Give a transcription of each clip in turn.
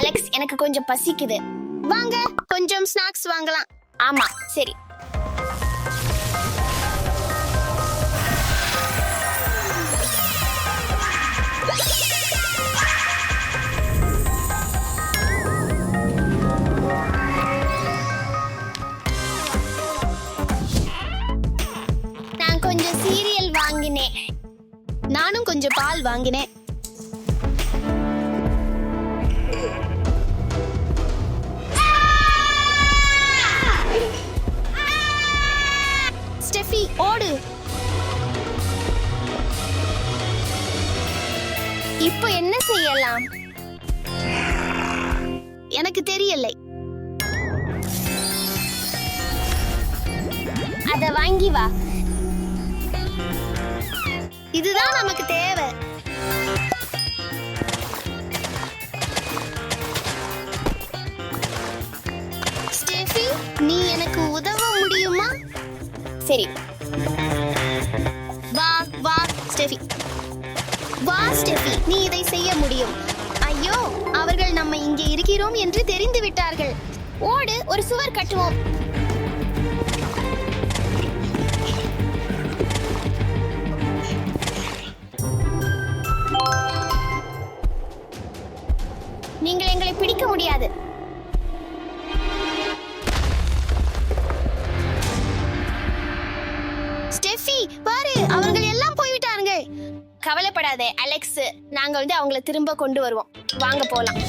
Alex, எனக்கு கொஞ்சம் பசிக்குது. வாங்க, கொஞ்சம் ஸ்நாக்ஸ் வாங்கலாம். ஆமா, சரி. நான் கொஞ்சம் சீரியல் வாங்கினேன். நானும் கொஞ்சம் பால் வாங்கினேன். ஸ்டெஃபி, ஓடு. இப்போ என்ன செய்யலாம்? எனக்கு தெரியலை. அத வாங்கி வா. இதுதான் நமக்கு தேவை. ஸ்டெஃபி, நீ எனக்கு உதவ முடியுமா? சரி, வா வா ஸ்டெஃபி. வா ஸ்டெஃபி, நீ இதை செய்ய முடியும். ஐயோ, அவர்கள் நம்ம இங்கே இருக்கிறோம் என்று தெரிந்து விட்டார்கள். ஓடு, ஒரு சுவர் கட்டுவோம். நீங்கள் எங்களை பிடிக்க முடியாது. ஸ்டெஃபி, பாரு, அவர்கள் எல்லாம் போய்விட்டார்கள். கவலைப்படாதே அலெக்ஸ், நாங்க அவங்கள திரும்ப கொண்டு வருவோம். வாங்க போலாம்.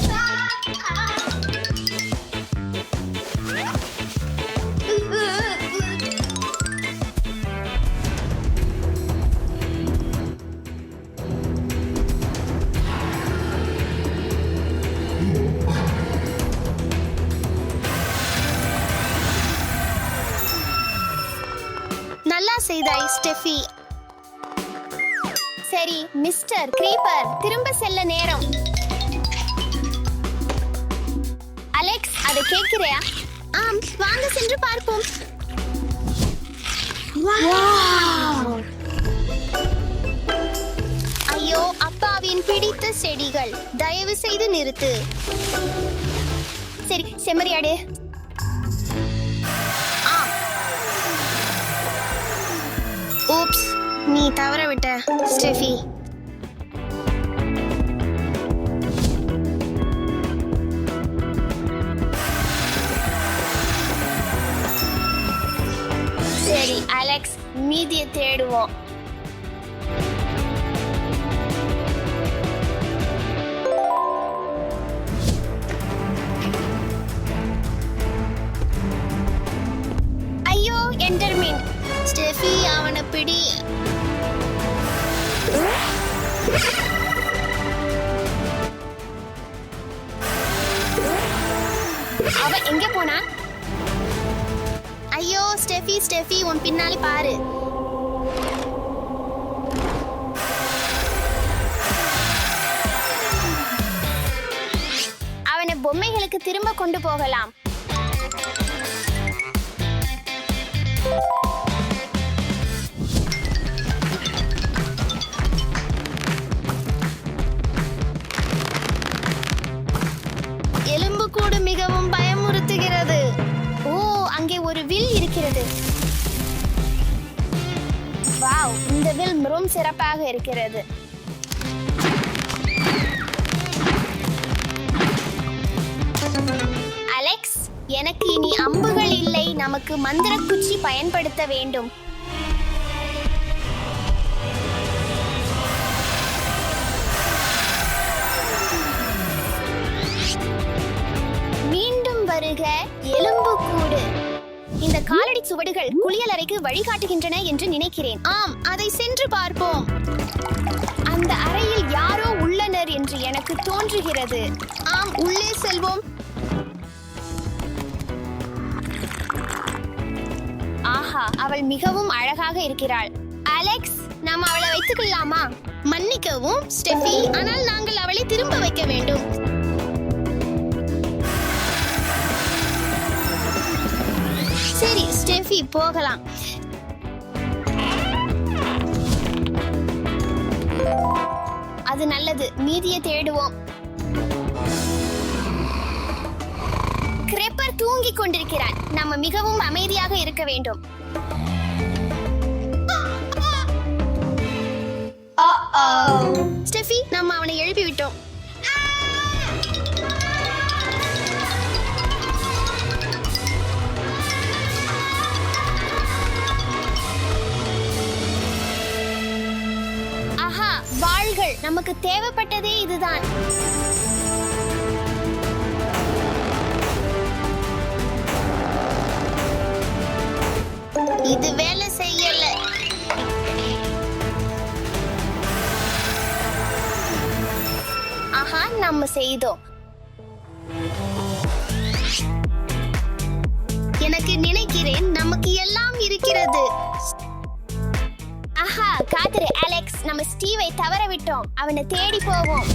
நல்லா செய்தாய் ஸ்டெஃபி. சரி மிஸ்டர் கிரீப்பர், திரும்ப செல்ல நேரம். அலெக்ஸ், அதை கேட்கிறியா? ஆம், வாங்க சென்று பார்ப்போம். ஐயோ, அப்பாவின் பிடித்த செடிகள். தயவு செய்து நிறுத்து. சரி, செம்மறியாடு. ஊப்ஸ், நீ தவற விட்ட ஸ்டெஃபி. சரி அலெக்ஸ், மீதியை தேடுவோம். ஐயோ, என்டர்மீன். ஸ்டெஃபி, அவனை பிடி. அவன் எங்க போனா? ஐயோ ஸ்டெஃபி, ஸ்டெஃபி, உன் பின்னாலே பாரு. அவனை பொம்மைகளுக்கு திரும்ப கொண்டு போகலாம். எலும்புக்கூடு மிகவும் பயமுறுத்துகிறது. ஓ, அங்கே ஒரு வில் இருக்கிறது. வாவ், இந்த வில் மிகவும் சிறப்பாக இருக்கிறது. அலெக்ஸ், எனக்கு இனி அம்புகள் இல்லை. நமக்கு மந்திர குச்சி பயன்படுத்த வேண்டும். மீண்டும் வருக எலும்புக்கூடு. இந்த காலடி சுவடுகள் குளியலறைக்கு வழிகாட்டுகின்றன என்று நினைக்கிறேன். ஆம், அதை சென்று பார்ப்போம். அந்த அறையில் யாரோ உள்ளனர் என்று எனக்கு தோன்றுகிறது. ஆம், உள்ளே செல்வோம். ஆஹா, அவள் மிகவும் அழகாக இருக்கிறாள். அலெக்ஸ், நாம் அவளை வைத்துக்கொள்ளலாமா? மன்னிக்கவும் ஸ்டெஃபி, ஆனால் நாங்கள் அவளை திரும்ப வைக்க வேண்டும். சரி ஸ்டெஃபி, போகலாம். அது நல்லது, மீதியை தேடுவோம். தூங்கிக் கொண்டிருக்கிறான். நம்ம மிகவும் அமைதியாக இருக்க வேண்டும். ஸ்டெஃபி, நம்ம அவனை எழுப்பி விட்டோம். ஆஹா, வாள்கள் நமக்கு தேவைப்பட்டதே இதுதான். இது வேலை செய்யல. ஆஹா, நம்ம செய்தோம். எனக்கு நினைக்கிறேன் நமக்கு எல்லாம் இருக்கிறது. ஆஹா, காத்திரு அலெக்ஸ், நம்ம ஸ்டீவை தவற விட்டோம். அவனை தேடி போவோம்.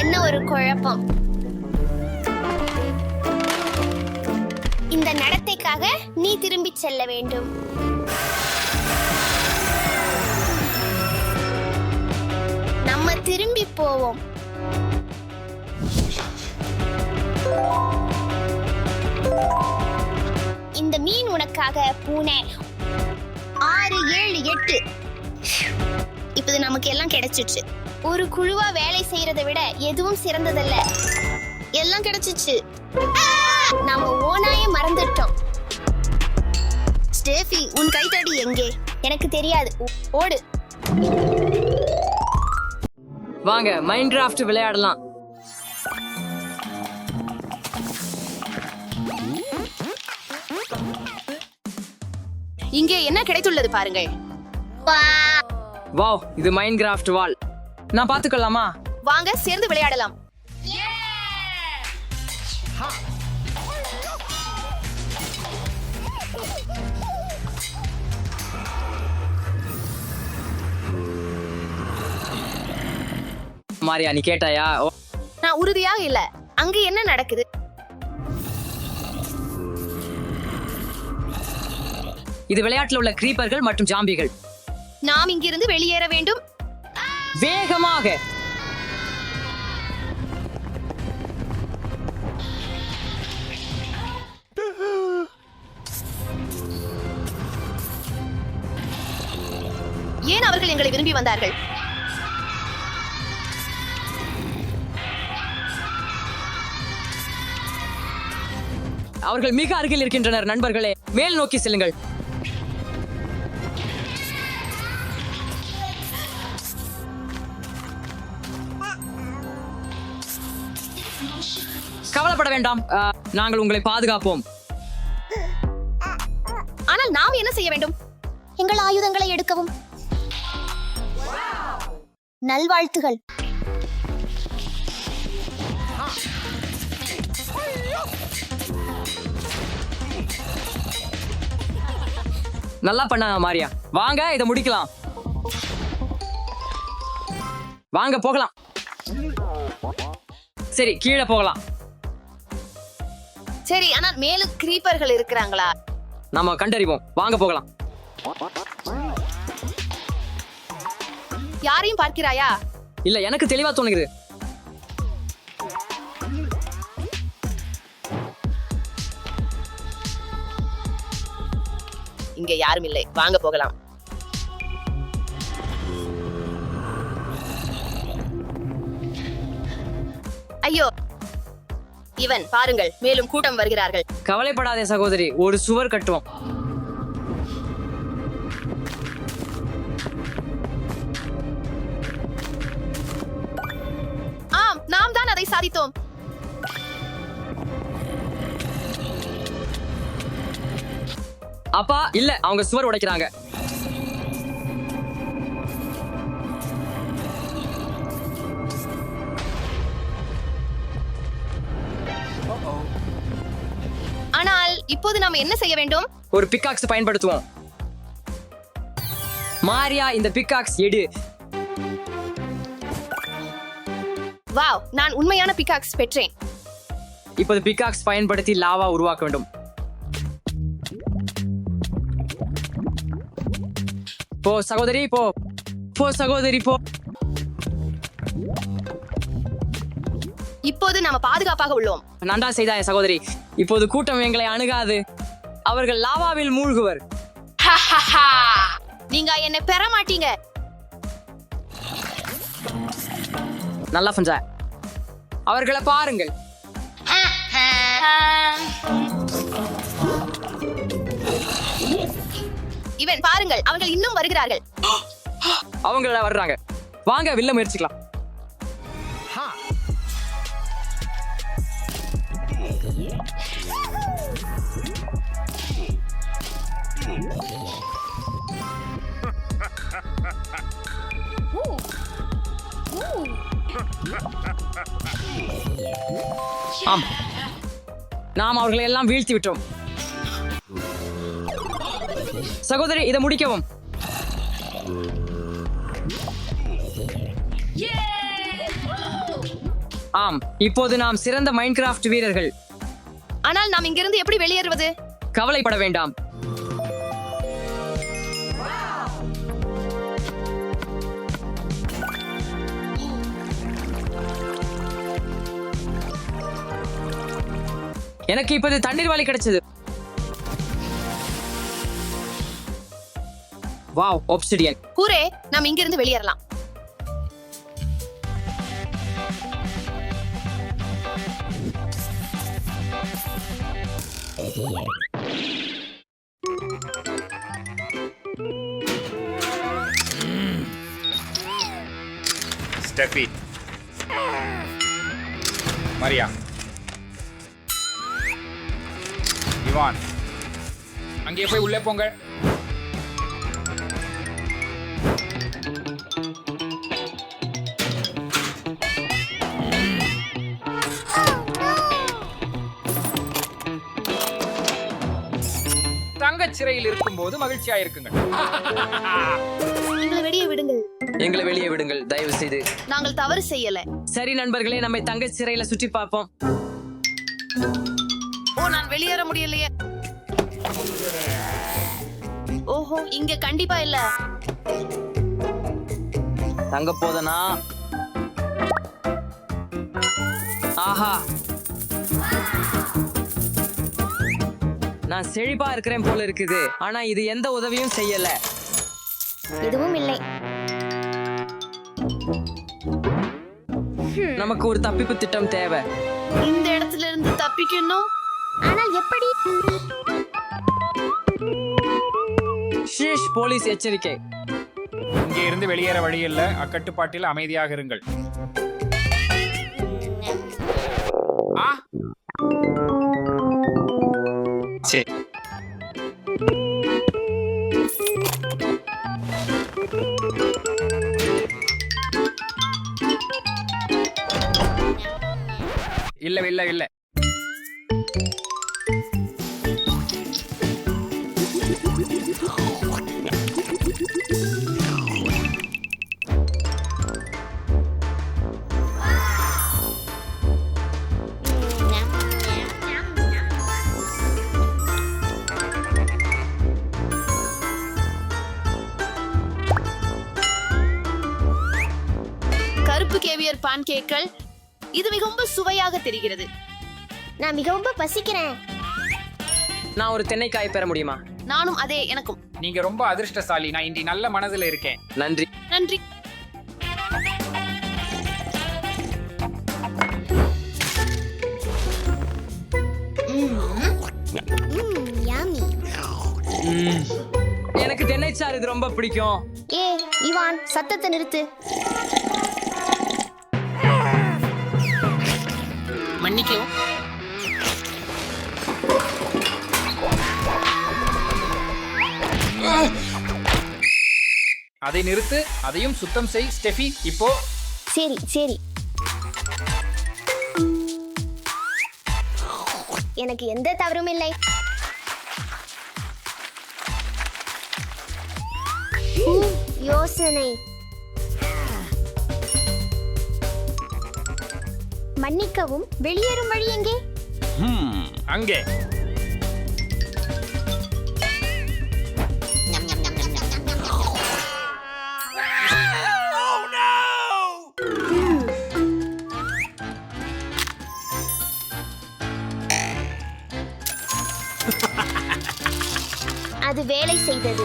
என்ன ஒரு குழப்பம். இந்த நடத்தைக்காக நீ திரும்பிச் செல்ல வேண்டும். நம்ம திரும்பி போவோம். இந்த மீன் உனக்காக, பூனை. 6, 7, 8. இப்போது நமக்கு எல்லாம் கிடைச்சிச்சு. ஒரு குழுவா வேலை செய்யறதை விட எதுவும் சிறந்ததல்ல. எல்லாம் கிடைச்சிச்சு. நாம ஓனாய மறந்துட்டோம். ஸ்டெஃபி, உன் கைத்தடி எங்கே? எனக்கு தெரியாது. ஓடு. வாங்க மைன்கிராஃப்ட் விளையாடலாம். இங்கே என்ன கிடைத்துள்ளது பாருங்கள். வாவ், இது மைன்கிராஃப்ட் வால். நான் பாத்துக்கலாமா? வாங்க சேர்ந்து விளையாடலாம். மாரியா, நீ கேட்டாயா? நான் உறுதியாக இல்ல. அங்க என்ன நடக்குது? இது விளையாட்டுல உள்ள கிரீப்பர்கள் மற்றும் ஜாம்பிகள். நாம் இங்கிருந்து வெளியேற வேண்டும். வேகமாக. ஏன் அவர்கள் எங்களை விரும்பி வந்தார்கள்? அவர்கள் மிக அருகில் இருக்கின்றனர். நண்பர்களே, மேல் நோக்கி செல்லுங்கள். கவலைப்பட வேண்டாம், நாங்கள் உங்களை பாதுகாப்போம். ஆனால் நாம் என்ன செய்ய வேண்டும்? எங்கள் ஆயுதங்களை எடுக்கவும். நல்வாழ்த்துகள். நல்லா பண்ண மாரியா. வாங்க இதை முடிக்கலாம். வாங்க போகலாம். சரி, கீழே போகலாம். சரி, ஆனால் மேலும் கிரீப்பர்கள் இருக்கிறாங்களா? நாம கண்டறிவோம். வாங்க போகலாம். யாரையும் பார்க்கிறாயா? இல்ல, எனக்கு தெளிவா தோணுகிறது. இங்க யாரும் இல்லை. வாங்க போகலாம். ஐயோ, இவன் பாருங்கள், மேலும் கூட்டம் வருகிறார்கள். கவலைப்படாதே சகோதரி, ஒரு சுவர் கட்டுவோம். ஆம், நாம் தான் அதை சாதித்தோம். அப்பா இல்ல, அவங்க சுவர் உடைக்கிறாங்க. ஆனால் இப்போது நாம் என்ன செய்ய வேண்டும்? ஒரு பிக்காக்ஸ் பயன்படுத்துவோம். மாரியா, இந்த பிக்காக்ஸ் எடு. வாவ், நான் உண்மையான பிக்காக்ஸ் பெற்றேன். இப்போது பிக்காக்ஸ் பயன்படுத்தி லாவா உருவாக்க வேண்டும். போ சகோதரி, போ. போ சகோதரி, போ. இப்போது நாம பாதுகாப்பாக உள்ளோம். நன்றா செய்தாய சகோதரி. இப்போது கூட்டம் எங்களை அணுகாது. அவர்கள் லாவாவில் மூழ்குவர். நீங்க என்னை பெற மாட்டீங்க. நல்லா பஞ்சா. அவர்களை பாருங்கள். இவன் பாருங்கள், அவர்கள் இன்னும் வருகிறார்கள். அவங்கள வர்றாங்க. வாங்க வில்ல முயற்சிக்கலாம். ஆம், நாம் அவர்களை எல்லாம் வீழ்த்தி விட்டோம். சகோதரி, இதை முடிக்கவும். ஆம், இப்போது நாம் சிறந்த மைன்கிராஃப்ட் வீரர்கள். ஆனால் நாம் இங்கிருந்து எப்படி வெளியேறுவது? கவலைப்பட வேண்டாம். எனக்கு இப்போது தண்ணீர் வாளி கிடைச்சது. Wow, Obsidian. கூரே, நாம் இங்கிருந்து வெளியேறலாம். ஸ்டெஃபி, மரியா, இவான், அங்கே போய் உள்ளே போங்க. தங்கச் சிறையில் இருக்கும்போது மகிழ்ச்சியா இருக்குங்க. எங்களை வெளியே விடுங்கள். எங்களை வெளியே விடுங்கள், தயவு செய்து. நாங்கள் தவறு செய்யல. சரி நண்பர்களே, நம்மை தங்க சிறையில சுற்றி பார்ப்போம். ஓ, நான் வெளியேற முடியலையே. ஓஹோ, இங்க கண்டிப்பா இல்ல. தங்க போதனா? ஆஹா, நான் செழிப்பா இருக்கிறேன் போல இருக்குது. ஆனா இது எந்த உதவியும் செய்யல. எதுவும் இல்லை. நமக்கு ஒரு தப்பிப்பு திட்டம் தேவை. இந்த இடத்துல இருந்து தப்பிக்கணும். ஆனால் எப்படி? ஷீஷ், போலீஸ் எச்சரிக்கை. இங்கே இருந்து வெளியேற வழி இல்ல. அக்கட்டுப்பாட்டில் அமைதியாக இருங்கள். ஆ, சரி. இல்ல இல்ல இல்ல. கருப்பு கேவியர் பான்கேக்கள். இது மிகவும் சுவையாக தெரிகிறது. நான் மிகவும் பசிக்கிறேன். நான் ஒரு தென்னைக்காய் பெற முடியுமா? நானும் அதே. எனக்கும். நீங்க ரொம்ப அதிர்ஷ்டசாலி. நான் இன்றி நல்ல மனதில் இருக்கேன். நன்றி. நன்றி. யாமி. எனக்கு தென்னைச்சாறு இது ரொம்ப பிடிக்கும். ஏ இவான், சத்தத்தை நிறுத்து. மன்னிக்கவும். அதை நிறுத்து. அதையும் சுத்தம் செய் ஸ்டெஃபி. இப்போ சரி சரி. எனக்கு எந்த தவறும் இல்லை. யோசனை. மன்னிக்கவும், வெளியேறும் வழி எங்கே? அங்கே. அது வேலை செய்தது.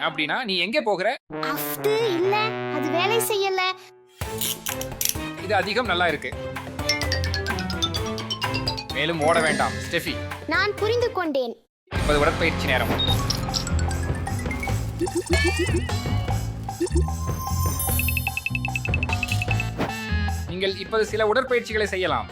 அப்படின்னா நீ எங்கே போகிற? அஃது இல்ல, அது வேலை செய்யல. இது அதிகம் நல்லா இருக்கு. மேலும் ஓட வேண்டாம் ஸ்டெஃபி. நான் புரிந்து கொண்டேன். இப்போது உடற்பயிற்சி நேரம். நீங்கள் இப்போது சில உடற்பயிற்சிகளை செய்யலாம்.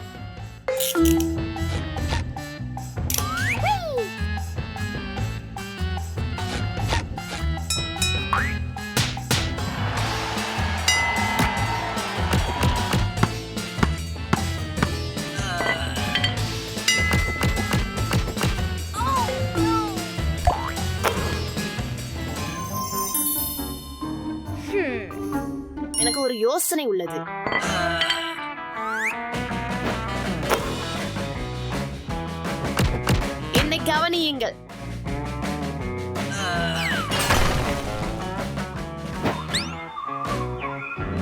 எனக்கு ஒரு யோசனை உள்ளது. என்னை கவனியுங்கள்.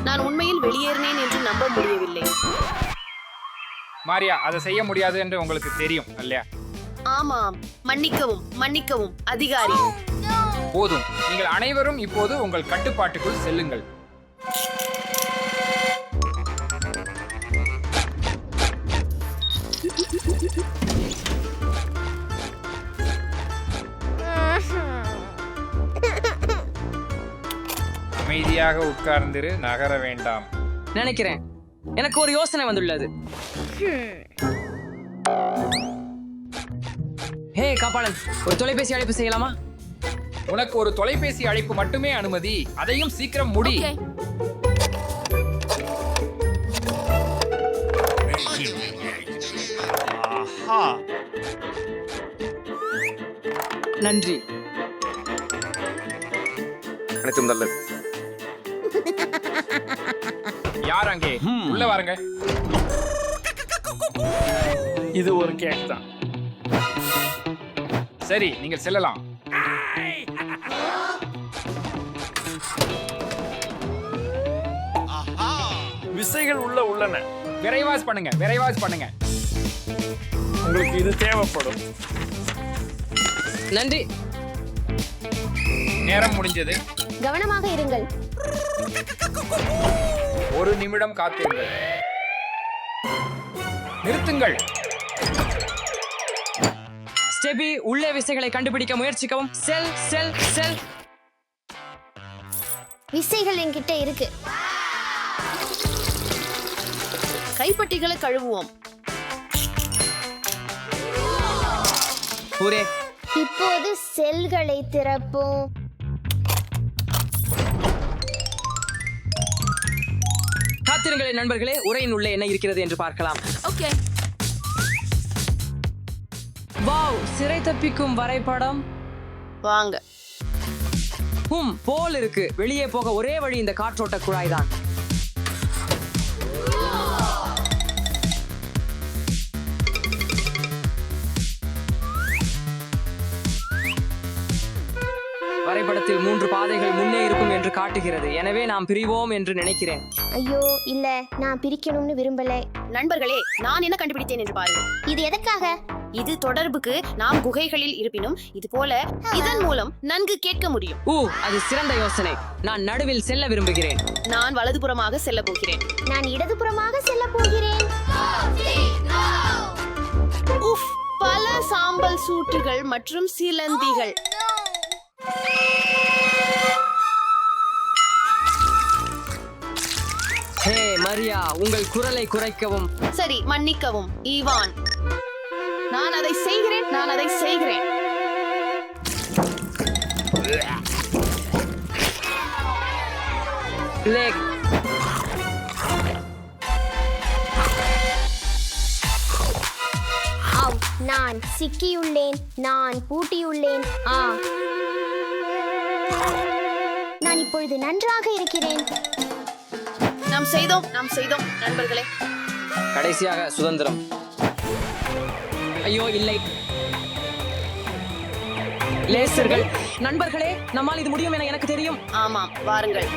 நான் உண்மையில் வெளியேறினேன் என்று நம்ப முடியவில்லை. மாரியா, அதை செய்ய முடியாது என்று உங்களுக்கு தெரியும் இல்லையா? ஆமாம், மன்னிக்கவும் மன்னிக்கவும் அதிகாரி. போதும், நீங்கள் அனைவரும் இப்போது உங்கள் கட்டுப்பாட்டுக்குள் செல்லுங்கள். அமைதியாக உட்கார்ந்திரு, நகர வேண்டாம். நினைக்கிறேன் எனக்கு ஒரு யோசனை வந்துள்ளது. ஹே காப்பாளன், ஒரு தொலைபேசி அழைப்பு செய்யலாமா? உனக்கு ஒரு தொலைபேசி அழைப்பு மட்டுமே அனுமதி. அதையும் சீக்கிரம் முடி. நன்றி. அனைத்தும் நல்லது. யார் அங்கே? உள்ள வாருங்க. இது ஒரு கேக் தான். சரி, நீங்கள் செல்லலாம். விசைகள் உள்ளன. விரைவாஸ் பண்ணுங்க, விரைவாஸ் பண்ணுங்க. உங்களுக்கு இது தேவைப்படும். நன்றி. நேரம் முடிஞ்சது. கவனமாக இருங்கள். ஒரு நிமிடம் காத்திருங்கள். நிறுத்துங்கள். ஸ்டெபி, உள்ளே விசைகளை கண்டுபிடிக்க முயற்சிக்கவும். செல் செல் செல். விசைகள் என்கிட்ட இருக்கு. கைப்பட்டிகளை கழுவுவோம். ஊரே, இப்போது செல்களை திறப்போம். காத்திருங்களே நண்பர்களே, உரையின் உள்ளே என்ன இருக்கிறது என்று பார்க்கலாம். ஓகே. வாவ், சிறை தப்பிக்கும் வரைபடம். வாங்க. போல் இருக்கு. வெளியே போக ஒரே வழி இந்த காற்றோட்ட குழாய் தான். வரைபடத்தில் 3 பாதைகள் முன்னே இருக்கும் என்று காட்டுகிறது. எனவே நாம் பிரிவோம் என்று நினைக்கிறேன். ஐயோ இல்ல, நான் பிரிக்கணும்னு விரும்பல. நண்பர்களே, நான் என்ன கண்டுபிடித்தேன் என்று பாருங்கள். இது எதற்காக? இது தொடர்புக்கு. நாம் குகைகளில் இருப்பினும் இது போல இதன் மூலம் நன்கு கேட்க முடியும். அது சிறந்த யோசனை. நான் நடுவில் செல்ல விரும்புகிறேன். நான் வலதுபுறமாக செல்ல போகிறேன். நான் இடதுபுறமாக செல்ல போகிறேன். உஃப், பல சாம்பல் சூட்டுகள் மற்றும் சிலந்திகள். ஹே மரியா, உங்கள் குரலை குறைக்கவும். சரி, மன்னிக்கவும் ஈவான். நான் அதை செய்கிறேன், நான் அதை செய்கிறேன். லேக். நான் சிக்கியுள்ளேன். நான் பூட்டியுள்ளேன். நான் இப்பொழுது நன்றாக இருக்கிறேன். நாம் செய்தோம் நண்பர்களே. கடைசியாக சுதந்திரம். ஐயோ இல்லை, லேசர்கள். நண்பர்களே, நம்மால் இது முடியும் என எனக்கு தெரியும். ஆமாம், வாருங்கள்.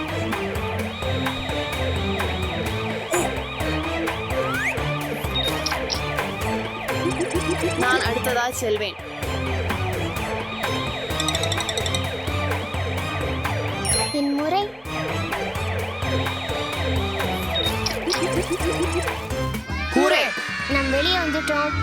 நான் அடுத்ததாக செல்வேன். என் முறை. கூரே, நாம் வெளியே வந்துட்டோம்.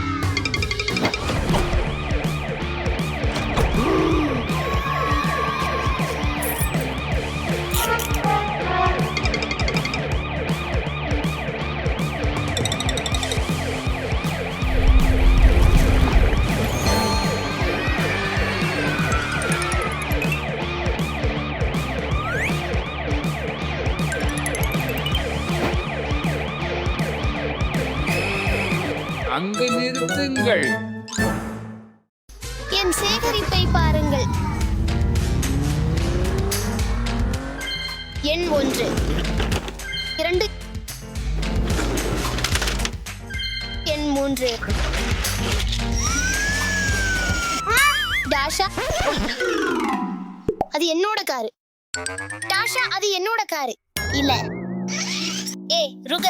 அங்கு நிறுத்துங்கள். என் சேகரிப்பை பாருங்கள். எண் 1, 2, எண் 3. டாஷா, அது என்னோட காரு. டாஷா, அது என்னோட காரு. இல்ல. ஏய் ருக,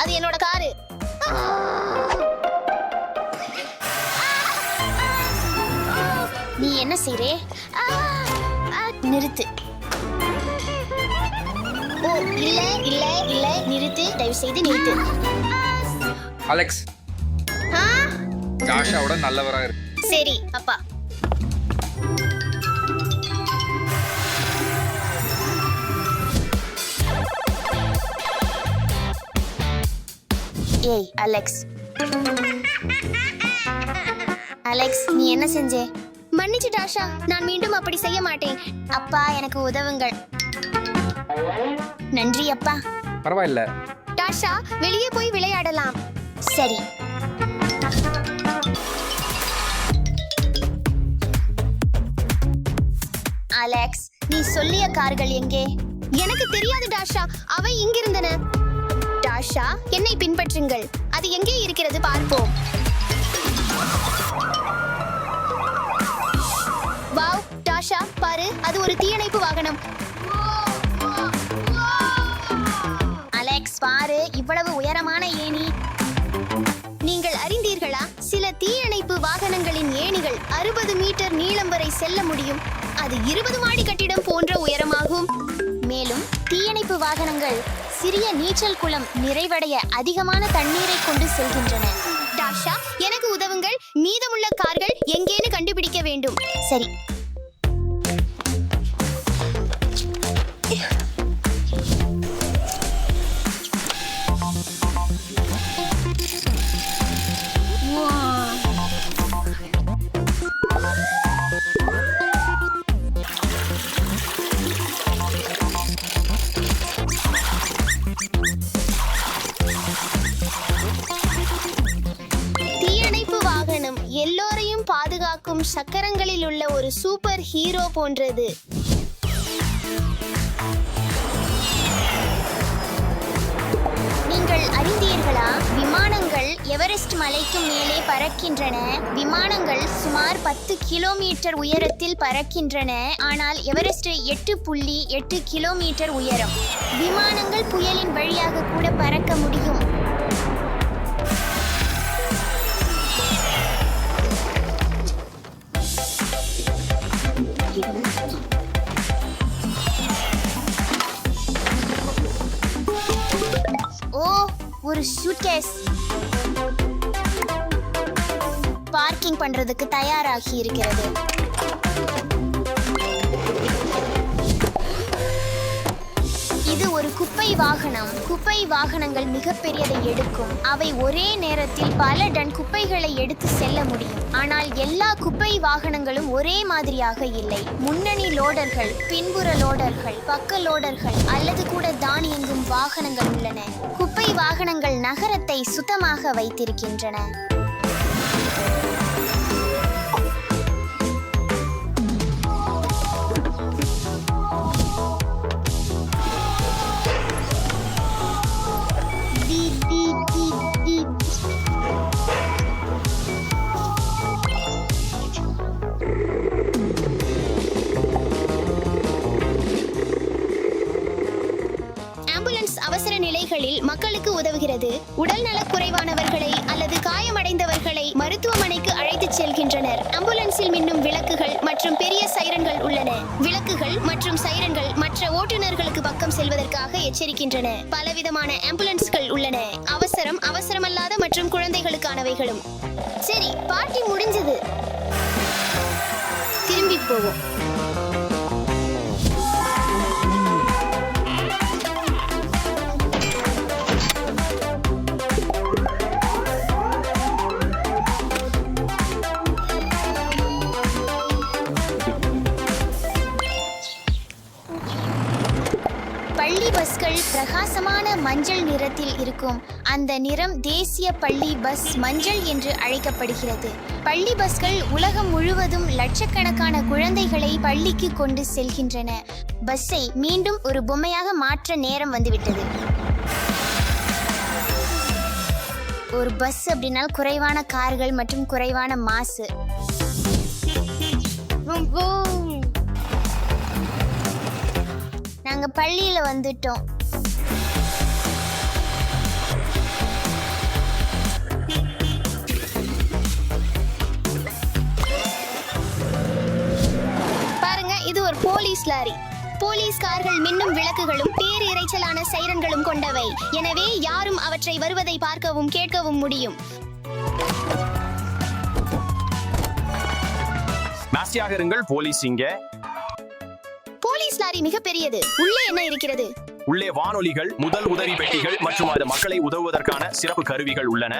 அது என்னோட காரு. நீ என்ன செய்றே? நிறுத்து. ஓ இல்ல இல்ல இல்ல, நிறுத்து, தயவு செய்து நிறுத்து. அலெக்ஸ், ஜாஷாவோட நல்லவரா இருக்கு. சரி அப்பா. ஏய் அலெக்ஸ், அலெக்ஸ் நீ என்ன செஞ்சே? மன்னிச்சு டாஷா, நான் மீண்டும் அப்படி செய்ய மாட்டேன். அப்பா எனக்கு உதவுங்கள். நன்றி அப்பா. பரவாயில்ல. டாஷா, வெளியே போய் விளையாடலாம். சரி. அலெக்ஸ், நீ சொல்லிய கார்கள் எங்கே? எனக்கு தெரியாது டாஷா, அவை இங்கிருந்தன. டாஷா, என்னை பின்பற்றுங்கள். அது எங்கே இருக்கிறது பார்ப்போம். வாவ் டாஷா, பாரு, அது ஒரு தீயணைப்பு வாகனம். அலெக்ஸ் பாரு, இவ்வளவு உயரமான ஏணி. நீங்கள் அறிந்தீர்களா, சில தீயணைப்பு வாகனங்களின் ஏணிகள் 60 மீட்டர் நீளம் வரை செல்ல முடியும். அது 20 மாடி கட்டிடம் போன்ற உயரமாகும். மேலும் தீயணைப்பு வாகனங்கள் சிறிய நீச்சல் குளம் நிறைவடைய அதிகமான தண்ணீரை கொண்டு செல்கின்றன. டாஷா, எனக்கு உதவுங்கள். மீதமுள்ள கார்கள் எங்கேன்னு கண்டுபிடிக்க வேண்டும். சரி. தீயணைப்பு வாகனம் எல்லோரையும் பாதுகாக்கும் சக்கரங்களில் உள்ள ஒரு சூப்பர் ஹீரோ போன்றது. நீங்கள் அறிந்தீர்களா, விமானங்கள் எவரெஸ்ட் மலைக்கு மேலே பறக்கின்றன. விமானங்கள் சுமார் 10 கிலோமீட்டர் உயரத்தில் பறக்கின்றன. ஆனால் எவரெஸ்ட் 8.8 கிலோமீட்டர் உயரம். விமானங்கள் புயலின் வழியாக கூட பறக்க முடியும். ஓ, ஒரு சூட்கேஸ். பார்க்கிங் பண்றதுக்கு தயாராகி இருக்கிறது. இது ஒரு குப்பை வாகனம். குப்பை வாகனங்கள் மிகப்பெரியதை எடுக்கும். அவை ஒரே நேரத்தில் பல டன் குப்பைகளை எடுத்து செல்ல முடியும். ஆனால் எல்லா குப்பை வாகனங்களும் ஒரே மாதிரியாக இல்லை. முன்னணி லோடர்கள், பின்புற லோடர்கள், பக்க லோடர்கள் அல்லது கூட தானியங்கும் வாகனங்கள் உள்ளன. குப்பை வாகனங்கள் நகரத்தை சுத்தமாக வைத்திருக்கின்றன. ஆம்புலன்ஸ் அவசர நிலைகளில் மக்களுக்கு உதவுகிறது. உடல்நலக் குறைவானவர்களை அல்லது காயமடைந்தவர்களை மருத்துவமனைக்கு அழைத்துச் செல்கின்றனர். ஆம்புலன்ஸில் மின்னும் விளக்குகள் மற்றும் பெரிய சைரன்கள் உள்ளன. விளக்குகள் மற்றும் சைரன்கள் மற்ற ஓட்டுநர்களுக்கு பக்கம் செல்வதற்காக எச்சரிக்கின்றன. பலவிதமான ஆம்புலன்ஸ்கள் உள்ளன. அவசரம், அவசரமல்லாத மற்றும் குழந்தைகளுக்கானவைகளும். சரி, பார்ட்டி முடிஞ்சது. திரும்பி போவோம். பள்ளி பஸ்கள் பிரகாசமான மஞ்சள் நிறத்தில் இருக்கும். அந்த நிறம் தேசிய பள்ளி பஸ் மஞ்சள் என்று அழைக்கப்படுகிறது. பள்ளி பஸ்கள் உலகம் முழுவதும் லட்சக்கணக்கான குழந்தைகளை பள்ளிக்கு கொண்டு செல்கின்றன. பஸ்ஸை மீண்டும் ஒரு பொம்மையாக மாற்ற நேரம் வந்துவிட்டது. ஒரு பஸ் அப்படின்னால் குறைவான கார்கள் மற்றும் குறைவான மாசு. நாங்க பள்ளியில வந்துட்டோம். பாருங்க, இது ஒரு போலீஸ் லாரி. போலீஸ் கார்கள் மின்னும் விளக்குகளும் பேரிரைச்சலான சைரன்களும் கொண்டவை. எனவே யாரும் அவற்றை வருவதை பார்க்கவும் கேட்கவும் முடியும். நாஸ்தியாக இருங்கள், போலீஸ் இங்க. போலீஸ் லாரி மிக பெரியது. உள்ளே என்ன இருக்கிறது? உள்ளே வானொலிகள், முதல் உதவி பெட்டிகள் மற்றும் அது மக்களை உதவுவதற்கான சிறப்பு கருவிகள் உள்ளன.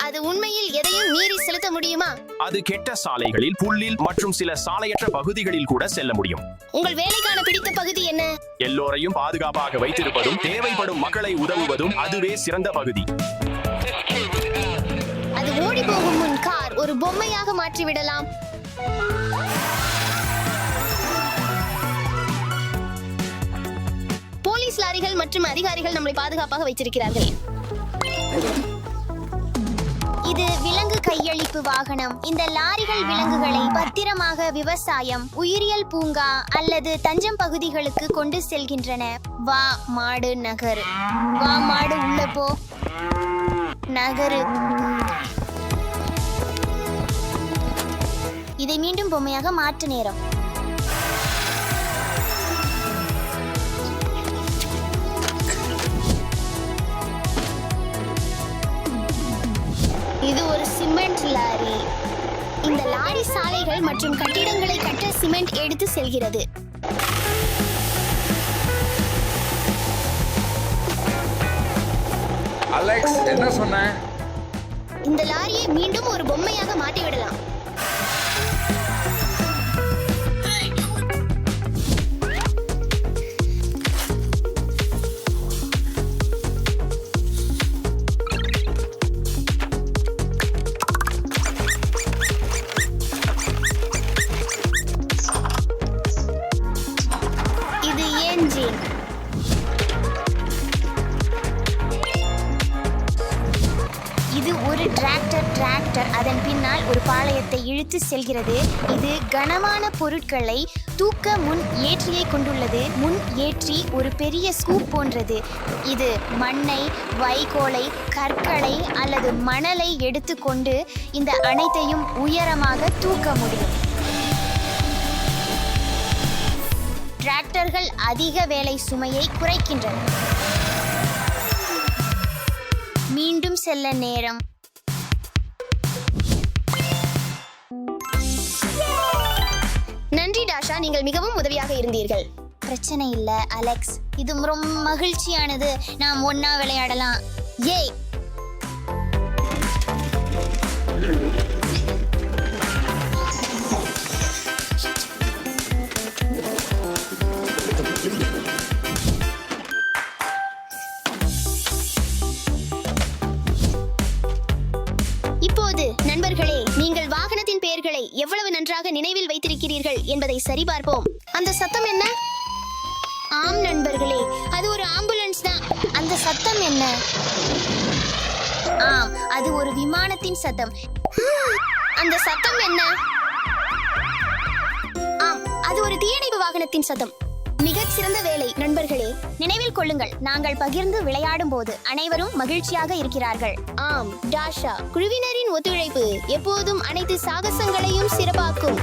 அது உண்மையில் எதையும் மீறி செலுத்த முடியுமா? அது கெட்ட சாலைகளில், புல்லில் மற்றும் சில சாலையற்ற பகுதிகளில் கூட செல்ல முடியும். உங்கள் வேலைக்கான பிடித்த பகுதி என்ன? எல்லோரையும் பாதுகாப்பாக வைத்திருப்பதும் தேவைப்படும் மக்களை உதவுவதும் அதுவே சிறந்த பகுதி. அது ஓடி போகும் முன் கார் ஒரு பொம்மையாக மாற்றிவிடலாம். போலீஸ் லாரிகள் மற்றும் அதிகாரிகள் நம்மை பாதுகாப்பாக வைத்திருக்கிறார்கள். இது விலங்கு கையளிப்பு வாகனம். இந்த லாரிகள் விலங்குகளை பத்திரமாக விவசாயம், உயிரியல் பூங்கா அல்லது தஞ்சம் பகுதிகளுக்கு கொண்டு செல்கின்றன. வா மாடு நகரு. வா மாடு உள்ள போ. நகரு. இதை மீண்டும் பொம்மையாக மாற்று நேரம். இது ஒரு சிமெண்ட் லாரி. இந்த லாரி சாலைகள் மற்றும் கட்டிடங்களை கட்ட சிமெண்ட் எடுத்து செல்கிறது. அலெக்ஸ், என்ன சொன்ன? இந்த லாரியை மீண்டும் ஒரு பொம்மையாக மாட்டிவிடலாம். இது என்ஜின். இது ஒரு டிராக்டர் அதன் பின்னால் ஒரு பாளையத்தை இழுத்து செல்கிறது. இது கனமான பொருட்களை தூக்க முன் ஏற்றியை கொண்டுள்ளது. முன் ஏற்றி ஒரு பெரிய ஸ்கூப் போன்றது. இது மண்ணை, வைக்கோலை, கற்களை அல்லது மணலை எடுத்துக்கொண்டு இந்த அனைத்தையும் உயரமாக தூக்க முடியும். டிராக்டர்கள் அதிக வேலை சுமையை குறைக்கின்றன. மீண்டும் செல்ல நேரம். நன்றி டாஷா, நீங்கள் மிகவும் உதவியாக இருந்தீர்கள். பிரச்சனை இல்ல அலெக்ஸ், இது ரொம்ப மகிழ்ச்சியானது. நாம் ஒன்னா விளையாடலாம். ஏய், இப்போது நண்பர்களே, நீங்கள் வாகனத்தின் பெயர்களை எவ்வளவு நன்றாக நினைவில் வைத்திருக்கிறீர்கள் என்பதை சரிபார்ப்போம். அந்த சத்தம் என்ன? ஆம் நண்பர்களே, அது ஒரு ஆம்புலன்ஸ் தான். அந்த சத்தம் என்ன? ஆம், அது ஒரு விமானத்தின் சத்தம். அந்த சத்தம் என்ன? ஆம், அது ஒரு தீயணைப்பு வாகனத்தின் சத்தம். மிகச் சிறந்த வேலை நண்பர்களே. நினைவில் கொள்ளுங்கள், நாங்கள் பகிர்ந்து விளையாடும் போது அனைவரும் மகிழ்ச்சியாக இருக்கிறார்கள். ஆம் டாஷா, குழுவினரின் ஒத்துழைப்பு எப்போதும் அனைத்து சாகசங்களையும் சிறப்பாக்கும்.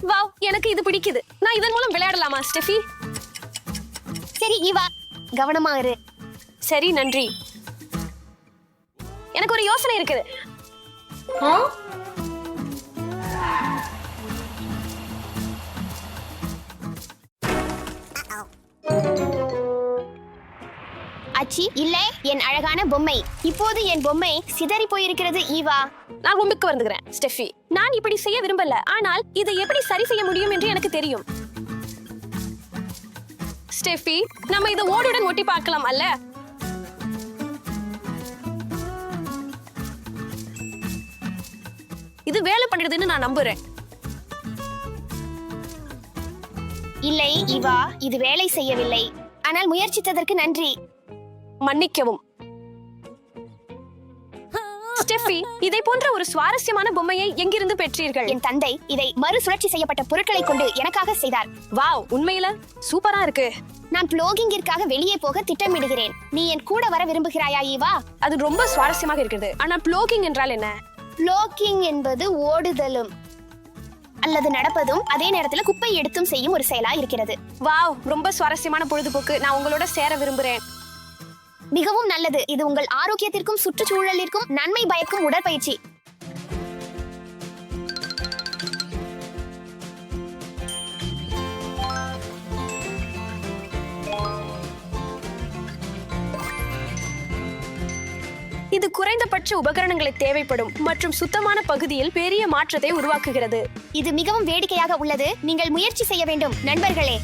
வாவ், எனக்கு இது பிடிக்குது. நான் இதன் மூலம் விளையாடலாமா ஸ்டெஃபி? சரி ஈவா, கவனமா இரு. சரி, நன்றி. எனக்கு ஒரு யோசனை இருக்குது. அச்சி, இல்லை, என் அழகான பொம்மை. இப்போது என் பொம்மை சிதறி போயிருக்கிறது ஈவா. நான் ரொம்பக்கு வந்துக்கிறேன் ஸ்டெஃபி. நான் இப்படி செய்ய விரும்பல, ஆனால் இதை எப்படி சரி செய்ய முடியும் என்று எனக்கு தெரியும். ஸ்டெஃபி, நம்ம இதை ஓடுடன் ஒட்டி பார்க்கலாம் அல்ல? இது வேலை பண்ணுறதுன்னு நான் நம்புறேன். இல்லை ஈவா, இது வேலை செய்யவில்லை. ஆனால் முயற்சித்ததற்கு நன்றி. மன்னிக்கவும் ஸ்டெஃபி. இதை போன்ற ஒரு சுவாரஸ்யமான பொம்மையை எங்கிருந்து பெற்றீர்கள்? என் தந்தை இதை மறுசுழற்சி செய்யப்பட்ட பொருட்களை கொண்டு எனக்காக செய்தார். வாவ், உண்மையில சூப்பரா இருக்கு. நான் ப்ளோகிங்கிற்காக வெளியே போக திட்டமிடுகிறேன். நீ என் கூட வர விரும்புகிறாயா ஈவா? அது ரொம்ப சுவாரஸ்யமாக இருக்கிறது. ஆனா ப்ளோகிங் என்றால் என்ன? ப்ளோகிங் என்பது ஓடுதலும் அல்லது நடப்பதும் அதே நேரத்தில் குப்பை எடுத்தும் செய்யும் ஒரு செயலா இருக்கிறது. வாவ், ரொம்ப சுவாரஸ்யமான பொழுதுபோக்கு. நான் உங்களோட சேர விரும்புறேன். மிகவும் நல்லது. இது உங்கள் ஆரோக்கியத்திற்கும் சுற்றுச்சூழலிற்கும் நன்மை பயக்கும் உடற்பயிற்சி. இது குறைந்தபட்ச உபகரணங்களை தேவைப்படும் மற்றும் சுத்தமான பகுதியில் பெரிய மாற்றத்தை உருவாக்குகிறது. இது மிகவும் வேடிக்கையாக உள்ளது. நீங்கள் முயற்சி செய்ய வேண்டும் நண்பர்களே.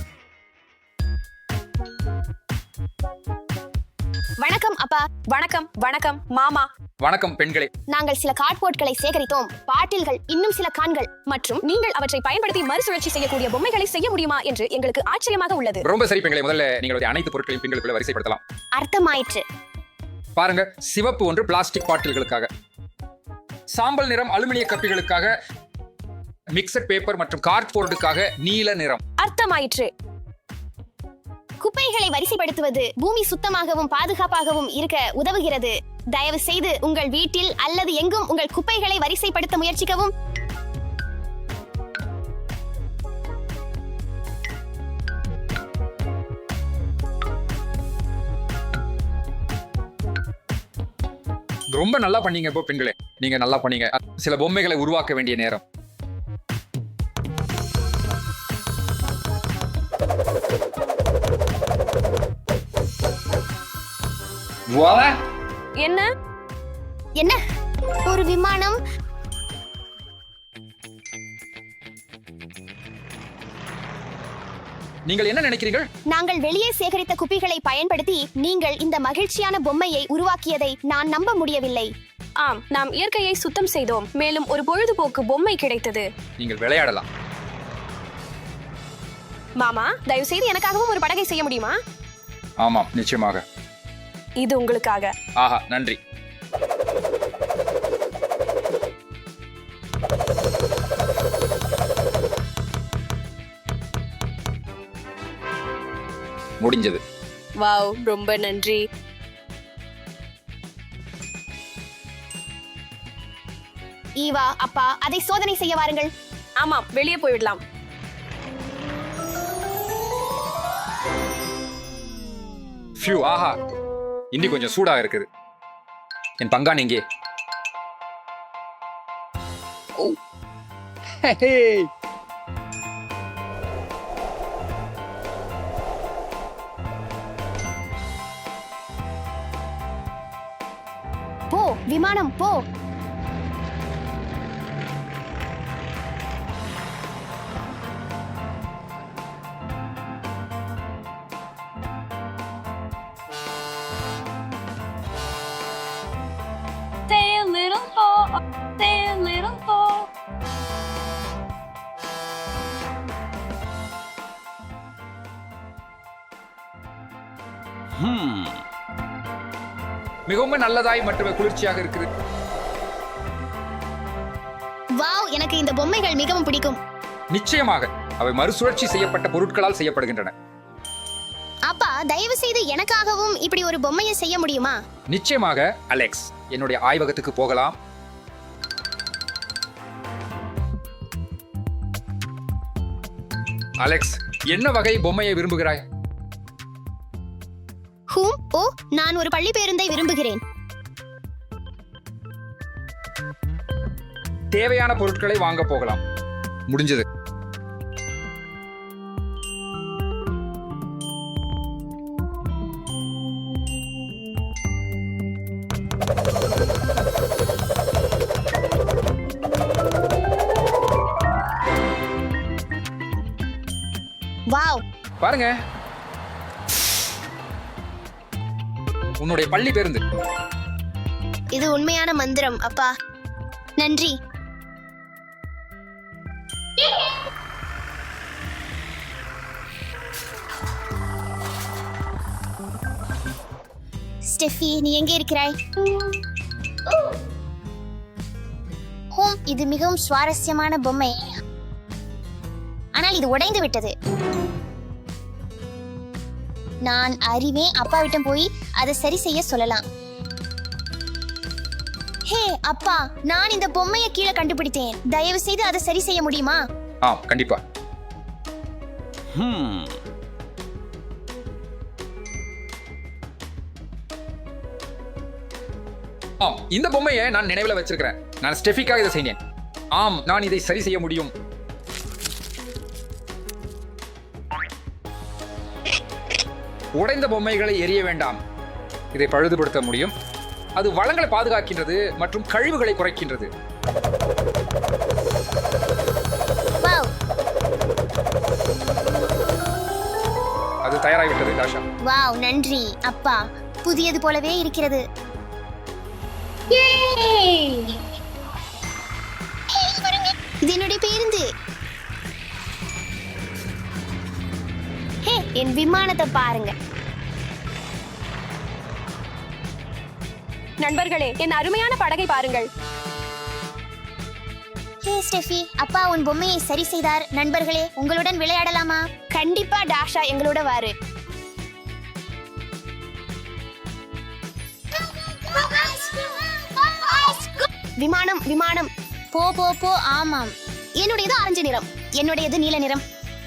வணக்கம் அப்பா. வணக்கம். வணக்கம் மாமா. வணக்கம் பெண்களே. நாங்கள் சில கார்ட்போர்ட்களை சேகரித்தோம். பாட்டில்கள், இன்னும் சில கான்கள். மற்றும் நீங்கள் அவற்றை பயன்படுத்தி மறுசுழற்சி செய்யக்கூடிய பொம்மைகளை செய்ய முடியுமா என்று எங்களுக்கு ஆச்சரியமாக உள்ளது. ரொம்ப சரி பெண்களே. முதல்ல நீங்களுடைய அனைத்து பொருட்களையும் பெண்களுக்குள்ள வரிசைப்படுத்தலாம். அர்த்தமாயிற்று. பாருங்க, சிவப்பு ஒன்று பிளாஸ்டிக் பாட்டில்களுக்காக, சாம்பல் நிறம் அலுமினிய கப்பிகளுக்காக, மிக்சட் பேப்பர் மற்றும் கார்ட்போர்டுக்காக நீல நிறம். அர்த்தமாயிற்று. குப்பைகளை வரிசைப்படுத்துவது பூமி சுத்தமாகவும் பாதுகாப்பாகவும் இருக்க உதவுகிறது. தயவு செய்து உங்கள் வீட்டில் அல்லது எங்கும் உங்கள் குப்பைகளை வரிசைப்படுத்த முயற்சிக்கவும். ரொம்ப நல்லா பண்ணீங்க. இப்போ பெண்களே, நீங்க நல்லா பண்ணீங்க. சில பொம்மைகளை உருவாக்க வேண்டிய நேரம். என்ன என்ன? ஒரு விமானம். நீங்கள் என்ன நினைக்கிறீர்கள்? நாங்கள் வெளியே சேகரித்த குப்பைகளை பயன்படுத்தி நீங்கள் இந்த மகிழ்ச்சியான பொம்மையை உருவாக்கியதை நான் நம்ப முடியவில்லை. ஆம், நாம் இயற்கையை சுத்தம் செய்தோம். மேலும் ஒரு பொழுதுபோக்கு பொம்மை கிடைத்தது. நீங்கள் விளையாடலாம். மாமா, தயவு செய்து எனக்காகவும் ஒரு படகை செய்ய முடியுமா? ஆமாம், நிச்சயமாக. இது உங்களுக்காக. ஆஹா, நன்றி. முடிஞ்சது. வாவ், ரொம்ப நன்றி. ஈவா, அப்பா, அதை சோதனை செய்ய வாருங்கள். ஆமாம், வெளியே போய்விடலாம். ஃபியூ, ஆஹா, இன்னி கொஞ்சம் சூடாக இருக்குது. என் பங்கான் எங்கே? போ விமானம் போ. மிகவும் நல்லதாய் மற்றும் குளிர்ச்சியாக இருக்குது. வாவ், எனக்கு இந்த பொம்மைகள் மிகவும் பிடிக்கும். நிச்சயமாக அவை மறுசுழற்சி செய்யப்பட்ட பொருட்களால் செய்யப்படுகின்றன. அப்பா, தயவு செய்து எனக்காகவும் இப்படி ஒரு பொம்மையை செய்ய முடியுமா? நிச்சயமாக அலெக்ஸ், என்னுடைய ஆய்வகத்துக்கு போகலாம். அலெக்ஸ், என்ன வகை பொம்மையை விரும்புகிறாய்? ஓ, நான் ஒரு பள்ளி பேருந்தை விரும்புகிறேன். தேவையான பொருட்களை வாங்க போகலாம். முடிஞ்சது. வாவ், பாருங்க, உன்னுடைய பள்ளி பேருந்து. இது உண்மையான மந்திரம் அப்பா. நன்றி. ஸ்டெஃபி, நீ எங்கே இருக்கிறாய்? இது மிகவும் சுவாரஸ்யமான பொம்மை, ஆனால் இது உடைந்து விட்டது. நான் அறிவேன், அப்பாவிடம் போய் அதை சரி செய்ய சொல்லலாம். ஹே அப்பா, நான் இந்த பொம்மையை கீழே கண்டுபிடித்தேன். தயவு செய்து அதை சரி செய்ய முடியுமா? கண்டிப்பா. இந்த பொம்மையை நான் நினைவில் வச்சிருக்கிறேன். நான் ஸ்டெஃபிக்காக இதை செய்தேன். நான் இதை சரி செய்ய முடியும். உடைந்த பொம்மைகளை எரிய வேண்டாம். இதை பழுதுபடுத்த முடியும். அது வளங்களை பாதுகாக்கின்றது மற்றும் கழிவுகளை குறைக்கின்றது. அது தயாராகிவிட்டது தாஷா. வாவ், நன்றி அப்பா. புதியது போலவே இருக்கிறது. இது என்னுடைய பேருந்து. ஹே, என் விமானத்தை பாருங்க. நண்பர்களே, என் அருமையான படகை பாருங்கள். ஹே ஸ்டெஃபி, அப்பா உன் பொம்மையை சரி செய்தார். நண்பர்களே, உங்களுடன் விளையாடலாமா? கண்டிப்பா டாஷா, எங்களோட வாரு. விமானம் விமானம், போ போ போ. ஆமாம், என்னுடையது ஆரஞ்சு நிறம், என்னுடையது நீல நிறம்.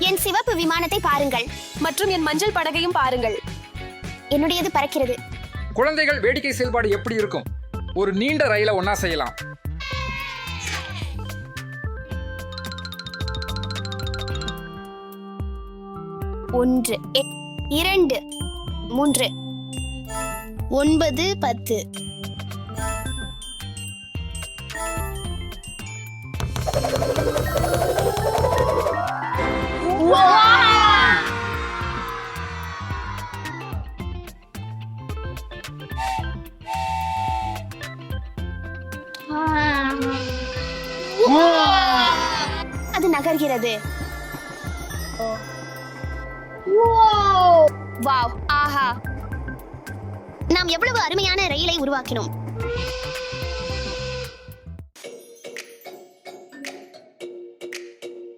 என் சிவப்பு விமானத்தை பாருங்கள். மற்றும் என் மஞ்சள் படகையும் பாருங்கள். என்னுடையது பறக்கிறது. குழந்தைகள் வேடிக்கை செயல்பாடு எப்படி இருக்கும்? ஒரு நீண்ட ரயிலை ஒன்னா செய்யலாம். ஒன்று, 2, 3, 9, 10. அது நகர்கிறது. வாவ், ஆஹா, நாம் எவ்வளவு அருமையான ரயிலை உருவாக்கினோம்.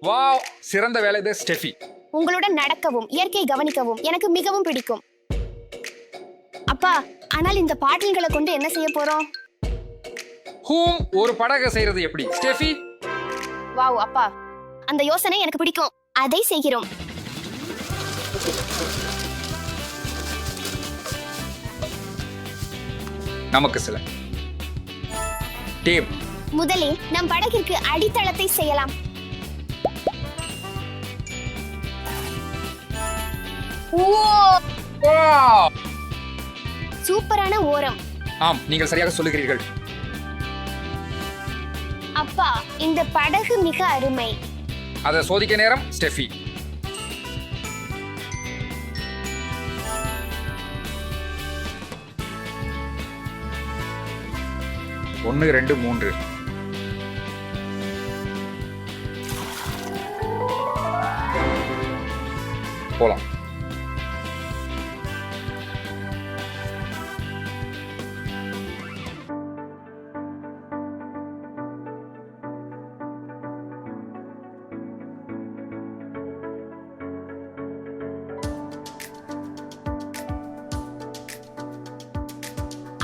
வாவ், சிறந்த வேலை இது ஸ்டெஃபி. உங்களுடன் நடக்கவும் இயற்கையை கவனிக்கவும் எனக்கு மிகவும் பிடிக்கும். அப்பா, ஆனால் இந்த பாட்டில்களை கொண்டு என்ன செய்ய போறோம்? ஒரு படகை செய்யறது எப்படி ஸ்டெஃபி? வாவ் அப்பா, அந்த யோசனை எனக்கு பிடிக்கும். அதை செய்கிறோம். நமக்கு சில டேப். முதலில் நம் படகிற்கு அடித்தளத்தை செய்யலாம். சூப்பரான ஓரம். நீங்கள் சரியாக சொல்லுகிறீர்கள். அப்பா, இந்த படகு மிக அருமை. அதை சோதிக்க நேரம் ஸ்டெஃபி. ஒன்று, 2, 3. போலாம்.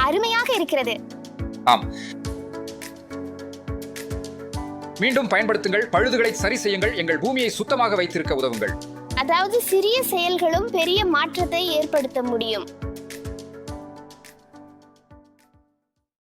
அருமையாக இருக்கிறது. ஆம், மீண்டும் பயன்படுத்துங்கள், பழுதுகளை சரி செய்யுங்கள், எங்கள் பூமியை சுத்தமாக வைத்திருக்க உதவுங்கள். அதாவது சிறிய செயல்களும் பெரிய மாற்றத்தை ஏற்படுத்த முடியும்.